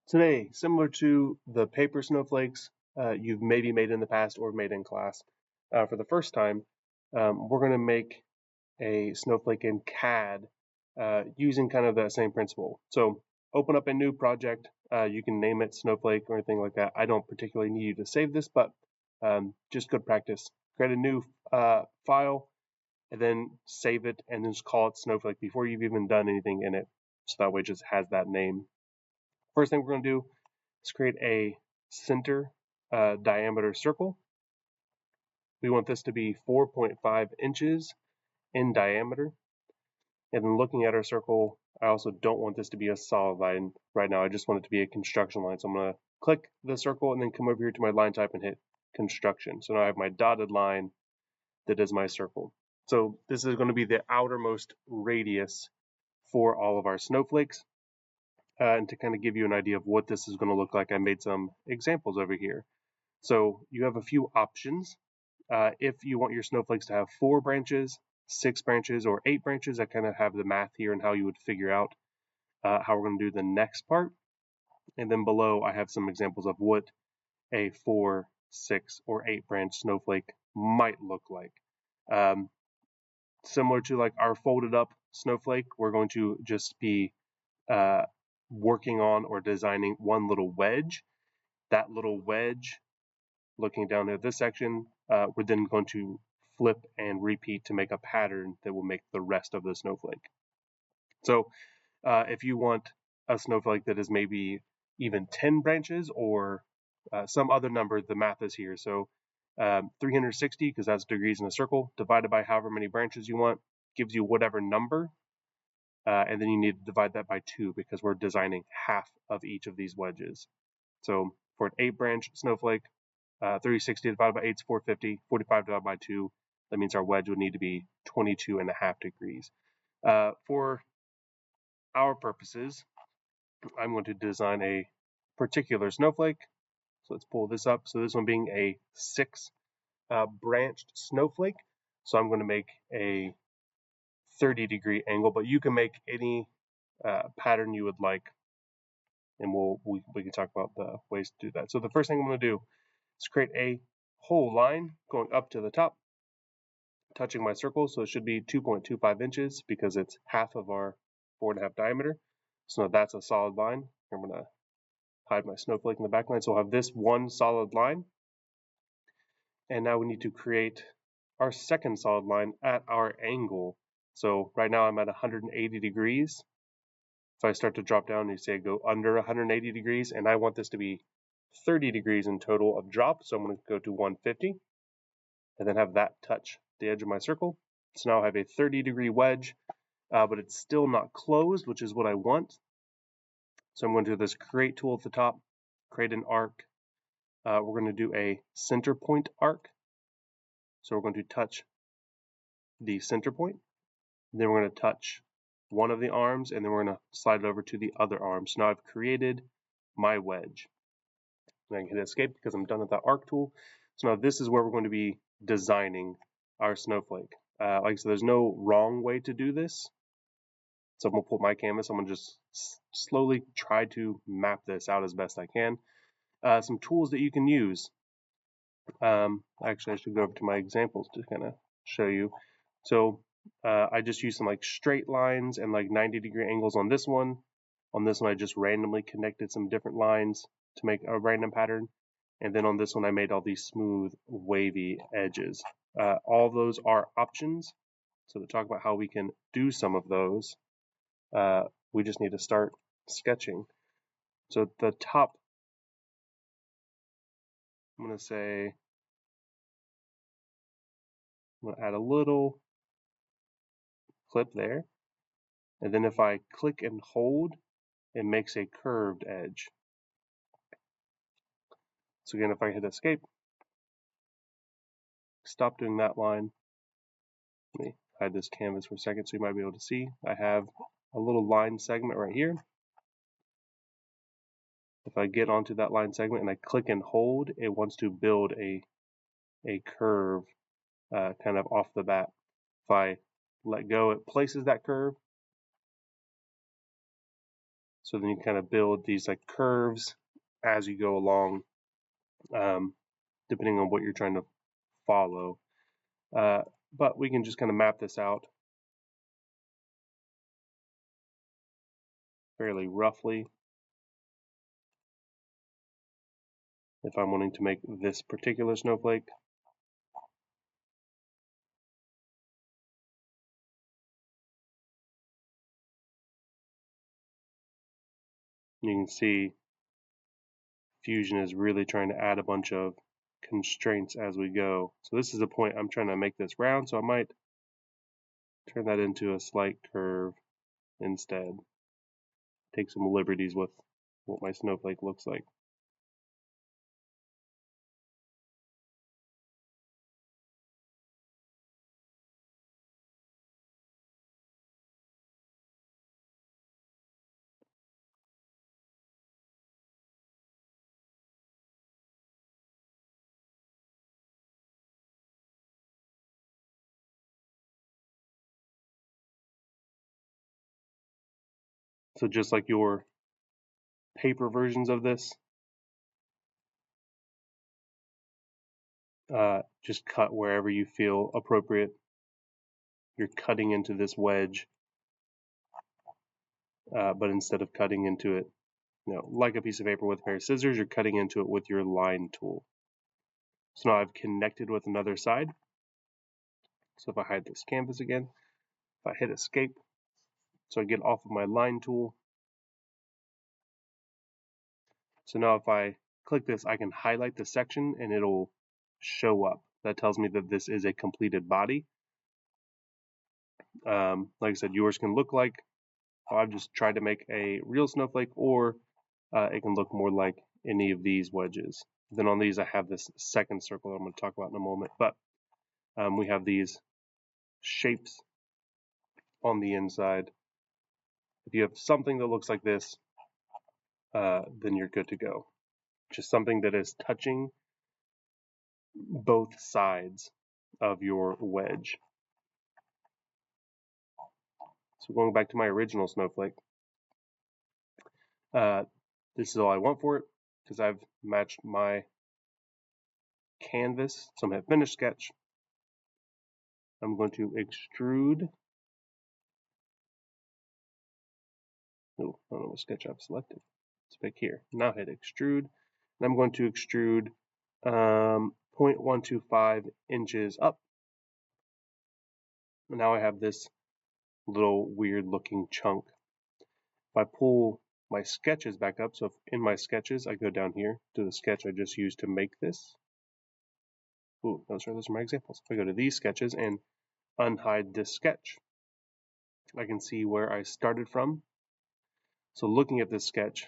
Today, similar to the paper snowflakes you've maybe made in the past or made in class, for the first time, we're going to make a snowflake in CAD using kind of that same principle. So open up a new project. You can name it Snowflake or anything like that. I don't particularly need you to save this, but just good practice. Create a new file and then save it and then just call it Snowflake before you've even done anything in it. So that way it just has that name. First thing we're going to do is create a center diameter circle. We want this to be 4.5 inches in diameter. And then looking at our circle, I also don't want this to be a solid line right now. I just want it to be a construction line. So I'm going to click the circle and then come over here to my line type and hit construction. So now I have my dotted line that is my circle. So this is going to be the outermost radius for all of our snowflakes. And to kind of give you an idea of what this is going to look like, I made some examples over here. So you have a few options. If you want your snowflakes to have 4 branches, 6 branches, or 8 branches, I kind of have the math here and how you would figure out how we're going to do the next part. And then below, I have some examples of what a 4, 6, or 8 branch snowflake might look like. Similar to like our folded up snowflake, we're going to just be working on or designing one little wedge. That little wedge, looking down at this section, we're then going to flip and repeat to make a pattern that will make the rest of the snowflake. So if you want a snowflake that is maybe even 10 branches or some other number, the math is here. So 360, because that's degrees in a circle, divided by however many branches you want, gives you whatever number. And then you need to divide that by 2 because we're designing half of each of these wedges. So for an 8 branch snowflake, 360 divided by 8 is 450, 45 divided by 2, that means our wedge would need to be 22.5 degrees. For our purposes, I'm going to design a particular snowflake. So let's pull this up. So this one being a 6 branched snowflake. So I'm going to make a 30-degree angle, but you can make any pattern you would like, and we can talk about the ways to do that. So the first thing I'm going to do is create a whole line going up to the top, touching my circle. So it should be 2.25 inches because it's half of our 4.5 diameter. So that's a solid line. I'm going to hide my snowflake in the back line. So I'll have this one solid line. And now we need to create our second solid line at our angle. So right now I'm at 180 degrees. If I start to drop down, you say go under 180 degrees, and I want this to be 30 degrees in total of drop. So I'm going to go to 150 and then have that touch the edge of my circle. So now I have a 30-degree wedge, but it's still not closed, which is what I want. So I'm going to do this create tool at the top, create an arc. We're going to do a center point arc. So we're going to touch the center point. Then we're going to touch one of the arms, and then we're going to slide it over to the other arm. So now I've created my wedge. And I can hit escape because I'm done with that arc tool. So now this is where we're going to be designing our snowflake. Like I said, there's no wrong way to do this. So I'm going to pull my canvas. I'm going to just slowly try to map this out as best I can. Some tools that you can use. Actually, I should go over to my examples to kind of show you. So I just used some like straight lines and like 90-degree angles on this one. On this one, I just randomly connected some different lines to make a random pattern. And then on this one, I made all these smooth, wavy edges. All those are options. So to talk about how we can do some of those, we just need to start sketching. So at the top, I'm going to say, I'm going to add a little clip there. And then if I click and hold, it makes a curved edge. So again, if I hit escape, stop doing that line. Let me hide this canvas for a second so you might be able to see. I have a little line segment right here. If I get onto that line segment and I click and hold, it wants to build a curve kind of off the bat. If I let go, it places that curve. So then you kind of build these like curves as you go along, depending on what you're trying to follow. But we can just kind of map this out fairly roughly. If I'm wanting to make this particular snowflake. You can see Fusion is really trying to add a bunch of constraints as we go. So this is a point I'm trying to make this round, so I might turn that into a slight curve instead. Take some liberties with what my snowflake looks like. So just like your paper versions of this, just cut wherever you feel appropriate. You're cutting into this wedge, but instead of cutting into it, like a piece of paper with a pair of scissors, you're cutting into it with your line tool. So now I've connected with another side. So if I hide this canvas again, if I hit escape, so I get off of my line tool. So now if I click this, I can highlight the section and it'll show up. That tells me that this is a completed body. Like I said, yours can look like, I've just tried to make a real snowflake, or it can look more like any of these wedges. Then on these, I have this second circle that I'm going to talk about in a moment. But we have these shapes on the inside. If you have something that looks like this, then you're good to go. Just something that is touching both sides of your wedge. So going back to my original snowflake, this is all I want for it because I've matched my canvas. So I'm going to finish sketch. I'm going to extrude. Oh, I don't know what sketch I've selected. It's back here. Now hit extrude. And I'm going to extrude 0.125 inches up. And now I have this little weird looking chunk. If I pull my sketches back up, so if in my sketches I go down here to the sketch I just used to make this. Ooh, those are my examples. If I go to these sketches and unhide this sketch, I can see where I started from. So looking at this sketch,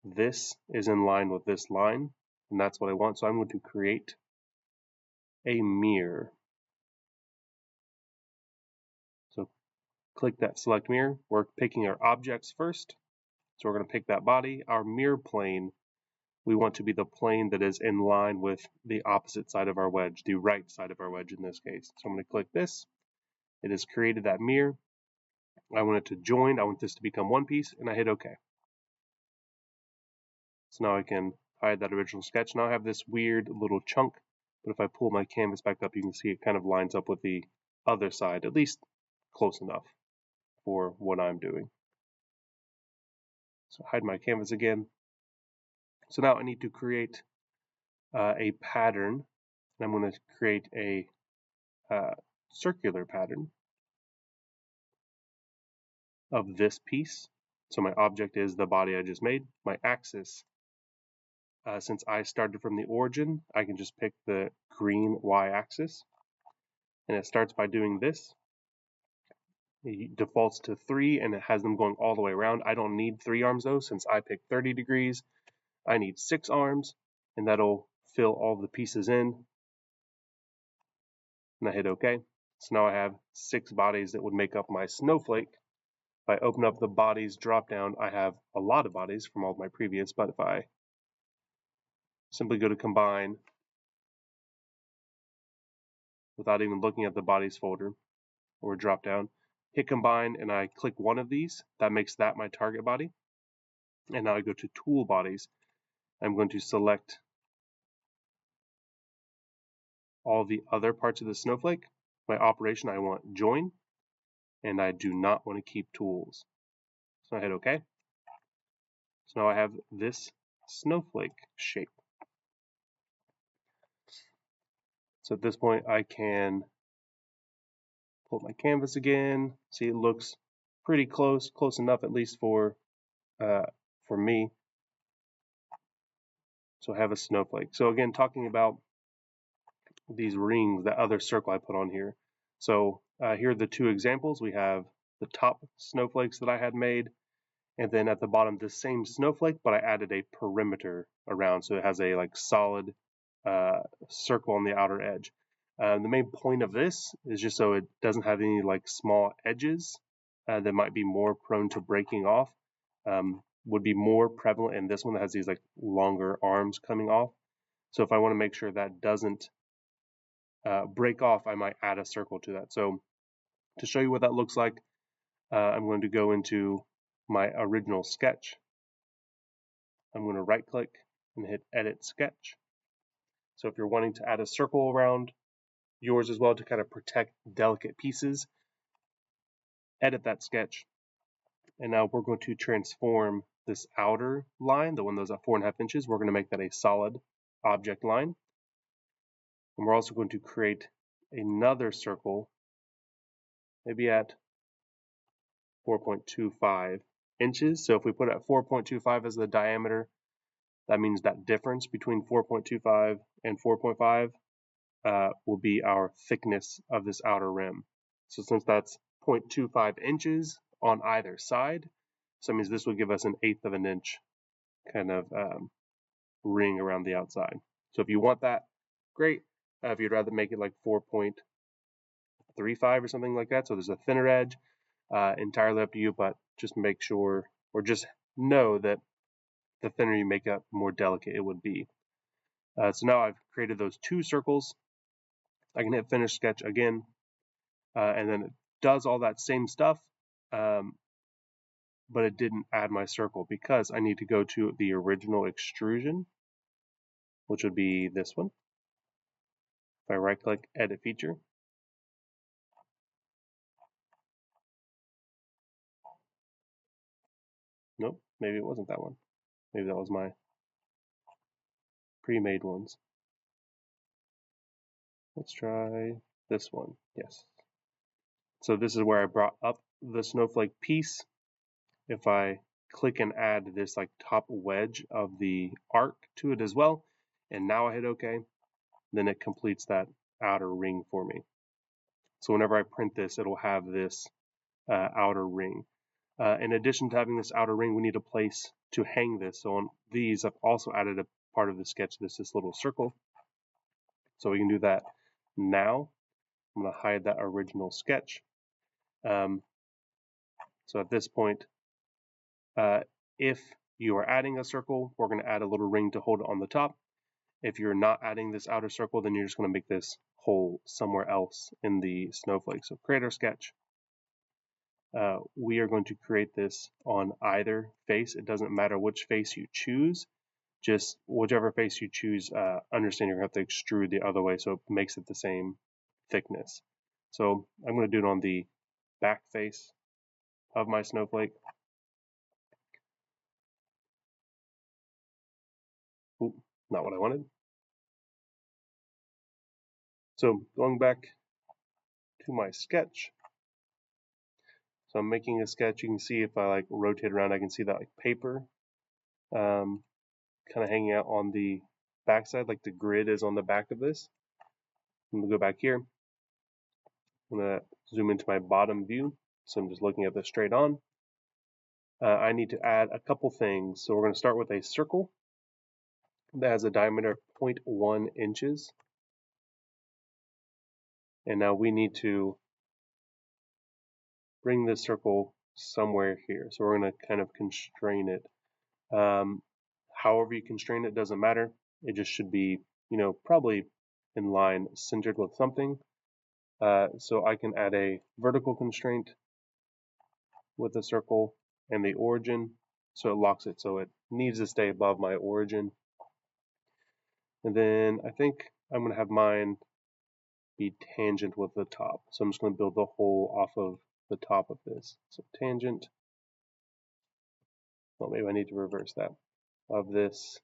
this is in line with this line, and that's what I want. So I'm going to create a mirror. So click that select mirror. We're picking our objects first. So we're going to pick that body. Our mirror plane, we want to be the plane that is in line with the opposite side of our wedge, the right side of our wedge in this case. So I'm going to click this. It has created that mirror. I want it to join. I want this to become one piece, and I hit OK. So now I can hide that original sketch. Now I have this weird little chunk, but if I pull my canvas back up, you can see it kind of lines up with the other side, at least close enough for what I'm doing. So hide my canvas again. So now I need to create a pattern. And I'm going to create a circular pattern of this piece. So my object is the body I just made. My axis, since I started from the origin, I can just pick the green y-axis. And it starts by doing this. It defaults to 3 and it has them going all the way around. I don't need 3 arms though, since I picked 30 degrees. I need 6 arms, and that'll fill all the pieces in. And I hit OK. So now I have 6 bodies that would make up my snowflake. If I open up the bodies dropdown, I have a lot of bodies from all of my previous, but if I simply go to combine without even looking at the bodies folder or drop down, hit combine, and I click one of these, that makes that my target body. And now I go to tool bodies. I'm going to select all the other parts of the snowflake. My operation, I want join, and I do not want to keep tools. So I hit OK. So now I have this snowflake shape. So at this point, I can pull up my canvas again. See, it looks pretty close enough, at least for me. So I have a snowflake. So again, talking about these rings, that other circle I put on here. So here are the two examples. We have the top snowflakes that I had made, and then at the bottom the same snowflake, but I added a perimeter around, so it has a like solid circle on the outer edge. The main point of this is just so it doesn't have any like small edges that might be more prone to breaking off. Would be more prevalent in this one that has these like longer arms coming off. So if I want to make sure that doesn't break off, I might add a circle to that. So to show you what that looks like, I'm going to go into my original sketch. I'm going to right click and hit edit sketch. So if you're wanting to add a circle around yours as well to kind of protect delicate pieces, edit that sketch. And now we're going to transform this outer line, the one that's at 4.5 inches, we're going to make that a solid object line. And we're also going to create another circle, maybe at 4.25 inches. So if we put it at 4.25 as the diameter, that means that difference between 4.25 and 4.5 will be our thickness of this outer rim. So since that's 0.25 inches on either side, so that means this will give us an 1/8 of an inch kind of ring around the outside. So if you want that, great. If you'd rather make it like 4.35 or something like that, so there's a thinner edge, entirely up to you, but just make sure, or just know that the thinner you make it, more delicate it would be. So now I've created those two circles. I can hit finish sketch again, and then it does all that same stuff, but it didn't add my circle because I need to go to the original extrusion, which would be this one. If I right click, edit feature, nope, maybe it wasn't that one. Maybe that was my pre-made ones. Let's try this one. Yes. So this is where I brought up the snowflake piece. If I click and add this like top wedge of the arc to it as well, and now I hit OK, then it completes that outer ring for me. So whenever I print this, it'll have this outer ring. In addition to having this outer ring, we need a place to hang this. So on these, I've also added a part of the sketch, this little circle. So we can do that now. I'm going to hide that original sketch. So at this point, if you are adding a circle, we're going to add a little ring to hold it on the top. If you're not adding this outer circle, then you're just going to make this hole somewhere else in the snowflake. So create our sketch. We are going to create this on either face. It doesn't matter which face you choose. Just whichever face you choose, understand you're going to have to extrude the other way so it makes it the same thickness. So I'm going to do it on the back face of my snowflake. Ooh, not what I wanted. So going back to my sketch. So I'm making a sketch. You can see if I like rotate around, I can see that like paper kind of hanging out on the backside, like the grid is on the back of this. I'm gonna go back here. I'm gonna zoom into my bottom view. So I'm just looking at this straight on. I need to add a couple things. So we're gonna start with a circle that has a diameter of 0.1 inches. And now we need to bring this circle somewhere here. So we're going to kind of constrain it. However you constrain it doesn't matter. It just should be, probably in line, centered with something. So I can add a vertical constraint with the circle and the origin. so it locks it so it needs to stay above my origin. And then I think I'm going to have mine be tangent with the top. So I'm just going to build the hole off of the top of this. So tangent, well, maybe I need to reverse that, of this,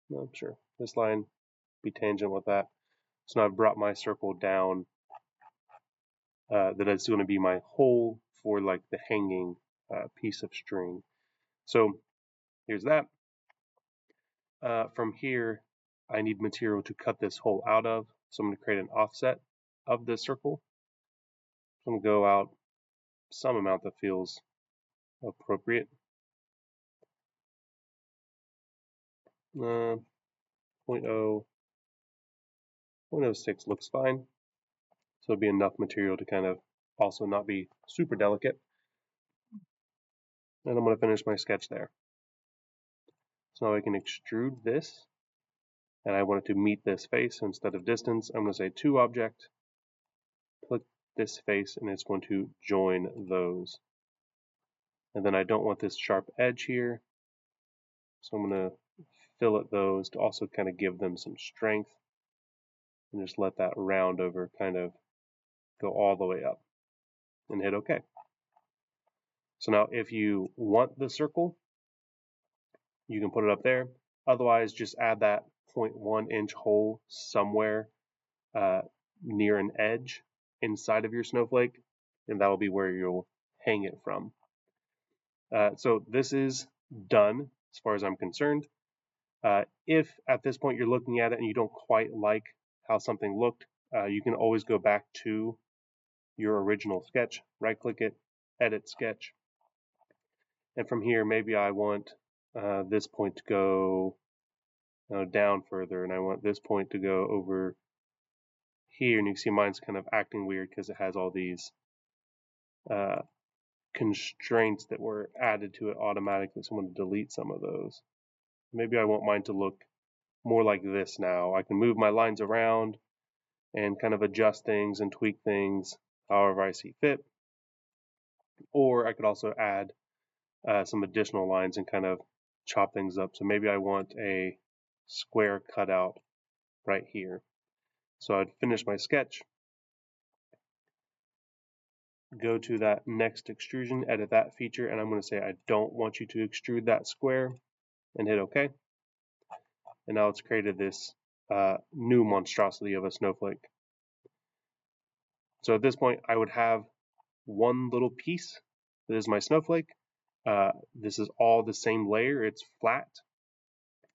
no, sure, this line be tangent with that. So now I've brought my circle down, that is going to be my hole for like the hanging piece of string. So here's that. From here, I need material to cut this hole out of. So I'm going to create an offset of this circle. So I'm going to go out some amount that feels appropriate. 0.06 looks fine. So it'll be enough material to kind of also not be super delicate. And I'm going to finish my sketch there. So now I can extrude this, and I want it to meet this face. So instead of distance, I'm going to say to object, click this face, and it's going to join those. And then I don't want this sharp edge here, so I'm going to fillet those to also kind of give them some strength, and just let that round over kind of go all the way up, and hit OK. So now if you want the circle, you can put it up there. Otherwise, just add that 0.1 inch hole somewhere near an edge inside of your snowflake, and that'll be where you'll hang it from. So this is done as far as I'm concerned. If at this point you're looking at it and you don't quite like how something looked, you can always go back to your original sketch, right click it, edit sketch, and from here maybe I want this point to go down further, and I want this point to go over here, and you can see mine's kind of acting weird because it has all these constraints that were added to it automatically, so I'm going to delete some of those. Maybe I want mine to look more like this now. I can move my lines around and kind of adjust things and tweak things however I see fit. Or I could also add some additional lines and kind of chop things up. So maybe I want a square cutout right here. So I'd finish my sketch, go to that next extrusion, edit that feature, and I'm going to say I don't want you to extrude that square, and hit OK. And now it's created this new monstrosity of a snowflake. So at this point, I would have one little piece that is my snowflake. This is all the same layer, it's flat.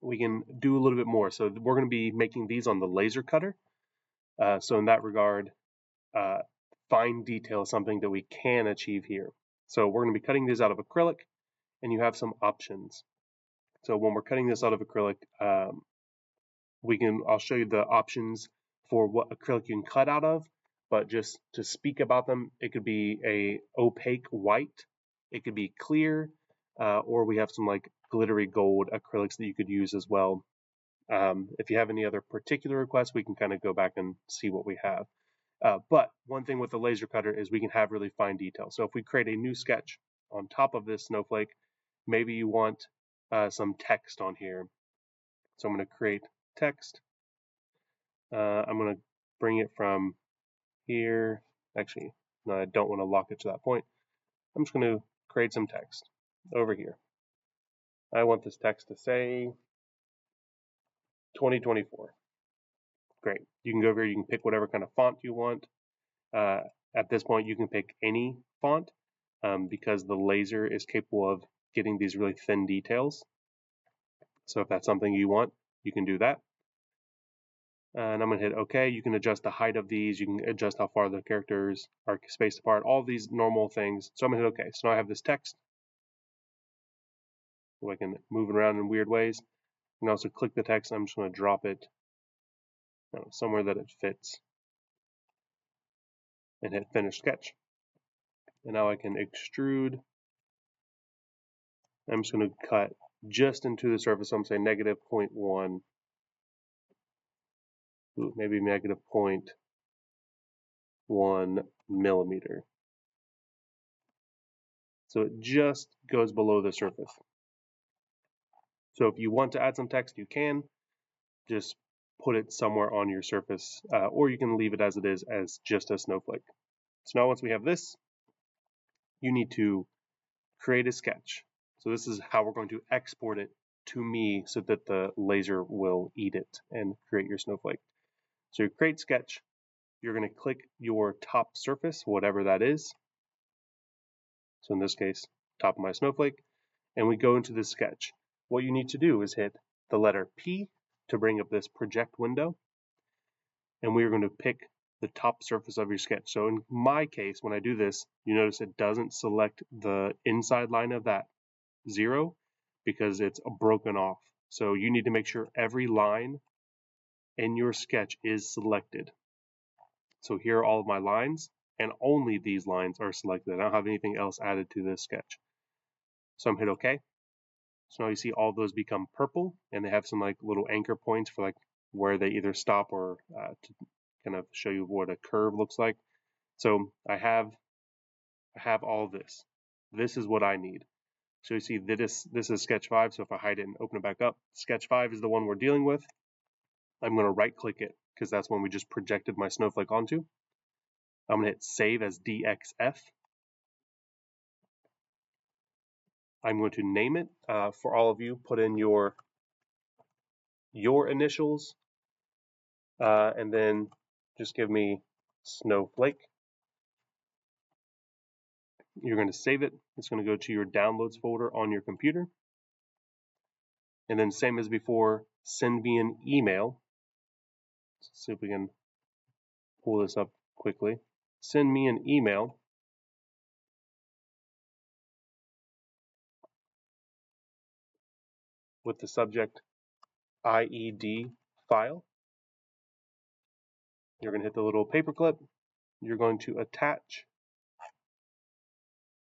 We can do a little bit more. So we're going to be making these on the laser cutter. So in that regard, fine detail is something that we can achieve here. So we're going to be cutting these out of acrylic, and you have some options. So when we're cutting this out of acrylic, I'll show you the options for what acrylic you can cut out of, but just to speak about them, it could be a opaque white, it could be clear, or we have some like glittery gold acrylics that you could use as well. If you have any other particular requests, we can kind of go back and see what we have. But one thing with the laser cutter is we can have really fine detail. So if we create a new sketch on top of this snowflake, maybe you want some text on here. So I'm going to create text. I'm going to bring it from here. Actually, no, I don't want to lock it to that point. I'm just going to create some text over here. I want this text to say 2024. Great. You can go over here, you can pick whatever kind of font you want. At this point, you can pick any font because the laser is capable of getting these really thin details. So if that's something you want, you can do that. And I'm going to hit OK. You can adjust the height of these. You can adjust how far the characters are spaced apart, all these normal things. So I'm going to hit OK. So now I have this text. So I can move it around in weird ways. You can also click the text. I'm just going to drop it somewhere that it fits and hit Finish Sketch. And now I can extrude. I'm just going to cut just into the surface. So I'm saying negative 0.1. Maybe negative 0.1 millimeter. So it just goes below the surface. So if you want to add some text, you can just put it somewhere on your surface, or you can leave it as it is as just a snowflake. So now once we have this, you need to create a sketch. So this is how we're going to export it to me so that the laser will eat it and create your snowflake. So you create sketch, you're going to click your top surface, whatever that is. So in this case, top of my snowflake, and we go into the sketch. What you need to do is hit the letter P to bring up this project window, and we are going to pick the top surface of your sketch. So in my case, when I do this, you notice it doesn't select the inside line of that 0 because it's broken off. So you need to make sure every line in your sketch is selected. So here are all of my lines, and only these lines are selected. I don't have anything else added to this sketch. So I'm hit OK. So now you see all those become purple, and they have some like little anchor points for like where they either stop or to kind of show you what a curve looks like. So I have all of this. This is what I need. So you see this is sketch 5. So if I hide it and open it back up, sketch 5 is the one we're dealing with. I'm going to right click it because that's one we just projected my snowflake onto. I'm going to hit save as DXF. I'm going to name it for all of you. Put in your initials and then just give me snowflake. You're going to save it. It's going to go to your downloads folder on your computer. And then same as before, send me an email. Let's see if we can pull this up quickly. Send me an email with the subject IED file. You're going to hit the little paperclip. You're going to attach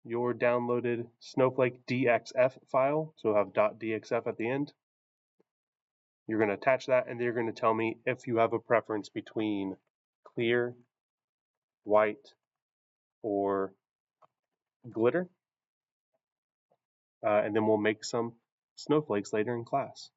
your downloaded Snowflake DXF file. So we'll have .dxf at the end. You're going to attach that, and you're going to tell me if you have a preference between clear, white, or glitter. And then we'll make some snowflakes later in class.